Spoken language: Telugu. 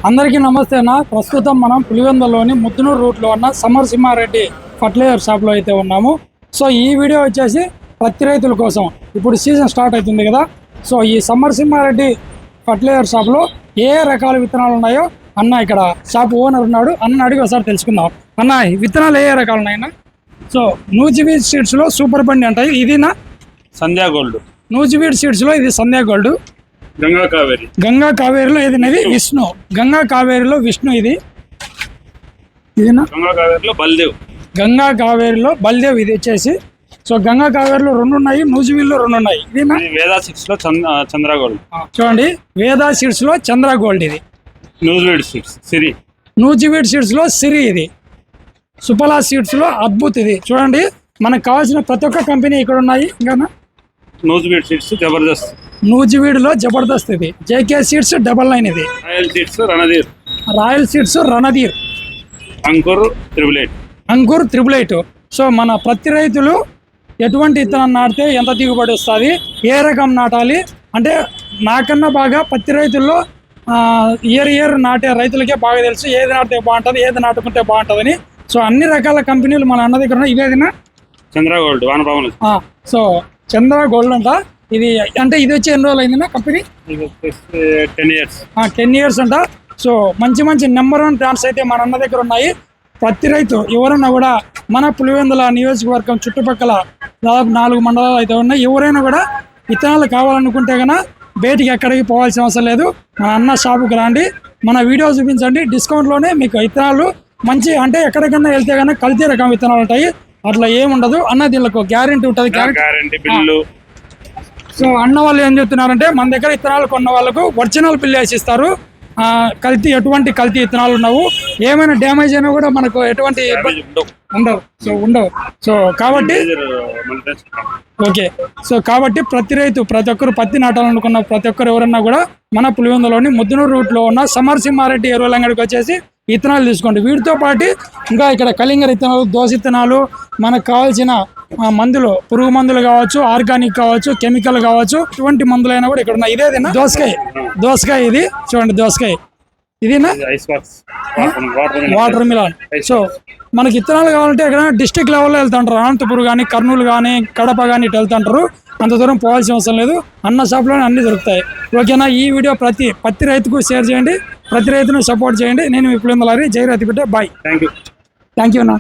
అందరికీ నమస్తే అన్న. ప్రస్తుతం మనం పులివెందులోని ముద్దునూరు రూట్లో ఉన్న సమరసింహారెడ్డి ఫర్టిలైజర్ షాప్లో అయితే ఉన్నాము. సో ఈ వీడియో వచ్చేసి పత్తి రైతుల కోసం. ఇప్పుడు సీజన్ స్టార్ట్ అవుతుంది కదా. సో ఈ సమరసింహారెడ్డి ఫర్టిలైజర్ షాప్లో ఏ రకాల విత్తనాలు ఉన్నాయో అన్న ఇక్కడ షాప్ ఓనర్ ఉన్నాడు, అన్న అడిగి ఒకసారి తెలుసుకుందాం. అన్న ఈ విత్తనాలు ఏ రకాలు ఉన్నాయన్న? సో నూజివీడ్ సీడ్స్లో సూపర్ బండి అంటాయి, ఇదినా సంధ్యా గోల్డ్. నూజివీడ్ సీడ్స్లో ఇది సంధ్యా గోల్డ్. గంగా కావేరిలో ఇది విష్ణు. గంగా కావేరిలో విష్ణు ఇదినా గంగా కావేరిలో బల్దేవ్ ఇది వచ్చేసి. సో గంగా కావేరిలో 2 ఉన్నాయి, నూజివీడ్లో 2 ఉన్నాయి. ఇదినా వేదా సీడ్స్ లో చంద్ర గోల్డ్. చూడండి, వేదా సీడ్స్ లో చంద్ర గోల్డ్. ఇది నూజివీడ్ సీడ్స్ సిరి. నూజివీడ్ సీడ్స్ లో సిరి. ఇది సుఫలా సీడ్స్ లో అద్భుత్. ఇది చూడండి, మనకు కావాల్సిన ప్రతి ఒక్క కంపెనీ ఇక్కడ ఉన్నాయి. ఇంకా నూజివీడ్ సీడ్స్ జబర్దస్త్. నూజివీడ్ లో జబర్దస్త్. ఇది జేకే సీడ్స్ 99. ఇది royal seeds Randhir. Royal seeds Randhir. Ankur 888. Ankur 888. So మన ప్రతి రైతులు ఎటువంటి విత్తనం నాటితే ఎంత దిగుబడి వస్తుంది, ఏ రకం నాటాలి అంటే నాకన్నా బాగా పత్తి రైతుల్లో ఇయర్ నాటే రైతులకే బాగా తెలుసు ఏది నాటితే బాగుంటుంది, ఏది నాటుకుంటే బాగుంటుందని. సో అన్ని రకాల కంపెనీలు మన అన్న దగ్గర ఉన్నాయి. ఇదేదినా చంద్ర గోల్డ్ వానపాములు. సో చంద్ర గోల్డ్ అంట. ఇది అంటే ఇది వచ్చి ఎన్ని రోజులు అయిందినా కంపెనీ? 10 years. 10 years అంట. సో మంచి మంచి నెంబర్ 1 బ్రాండ్స్ అయితే మన అన్న దగ్గర ఉన్నాయి. ప్రతి రైతు ఎవరైనా కూడా మన పులివెందుల నియోజకవర్గం చుట్టుపక్కల దాదాపు 4 మండలాలు అయితే ఉన్నాయి. ఎవరైనా కూడా విత్తనాలు కావాలనుకుంటే కనుక బయటికి ఎక్కడికి పోవాల్సిన అవసరం లేదు, మన అన్న షాపుకి రండి, మన వీడియో చూపించండి. డిస్కౌంట్లోనే మీకు విత్తనాలు మంచి అంటే ఎక్కడికన్నా వెళ్తే కనుక కల్తీ రకం విత్తనాలు ఉంటాయి, అట్లా ఏముండదు అన్న. దీనికి గ్యారెంటీ ఉంటుంది. Guarantee bill. సో అన్న వాళ్ళు ఏం చెప్తున్నారంటే మన దగ్గర విత్తనాలు కొన్న వాళ్ళకు ఒరిజినల్ బిల్ వేసి ఇస్తారు. కల్తీ ఎటువంటి కల్తీ విత్తనాలు ఉండవు. ఏమైనా డ్యామేజ్ అయినా కూడా మనకు ఎటువంటి ఉండవు. సో కాబట్టి ఓకే. సో కాబట్టి ప్రతి ఒక్కరు పత్తి నాటాలనుకున్న ప్రతి ఒక్కరు ఎవరన్నా కూడా మన పులివెందులోని ముద్దునూరు రూట్లో ఉన్న సమరసింహారెడ్డి ఎరువుల అంగడికి వచ్చేసి విత్తనాలు తీసుకోండి. వీటితో పాటు ఇంకా ఇక్కడ కలింగర విత్తనాలు, దోస విత్తనాలు, మనకు కావాల్సిన మందులు, పురుగు మందులు కావచ్చు, ఆర్గానిక్ కావచ్చు, కెమికల్ కావచ్చు, ఇటువంటి మందులైనా కూడా ఇక్కడ ఉన్నాయి. ఇదేదినా దోసకాయ. ఇది చూడండి, దోసకాయ. ఇదినా వాటర్ మిలాన్. సో మనకి విత్తనాలు కావాలంటే ఇక్కడ డిస్ట్రిక్ట్ లెవెల్లో వెళ్తుంటారు. అనంతపురం కానీ, కర్నూలు కానీ, కడప కానీ ఇటు వెళ్తుంటారు. అంత దూరం పోవాల్సిన అవసరం లేదు, అన్న షాప్లోనే అన్ని దొరుకుతాయి. ఓకేనా? ఈ వీడియో ప్రతి రైతుకు షేర్ చేయండి, ప్రతి రైతును సపోర్ట్ చేయండి. నేను మీ పులివెందుల జై రైతు బిడ్డ. బాయ్. థ్యాంక్ యూ అన్న.